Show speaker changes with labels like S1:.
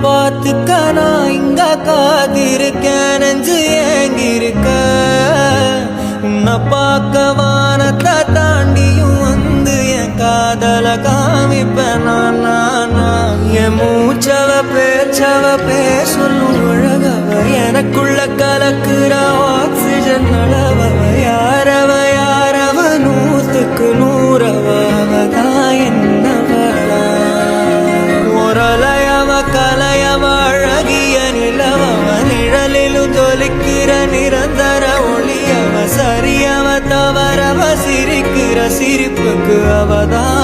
S1: பார்த்துக்க நான் இங்க காத்திருக்கேன் நெஞ்சு ஏங்கிருக்க உன்னை பார்க்க வானத்தை தாண்டியும் வந்து என் காதல காமிப்பேன் நான் என் மூச்சவ சொல்லும் அழகவ எனக்குள்ள கலக்குற ஆக்சிஜன் அளவவ யாரவ 100க்கு 100 அவதான் என்னவளா ஒரலையவ கலையவ அழகிய நிலவவ நிழலிலும் தொலிக்கிற நிரந்தர ஒளியவ சரியவ தவறவ சிரிக்கிற சிரிப்புக்கு அவதான்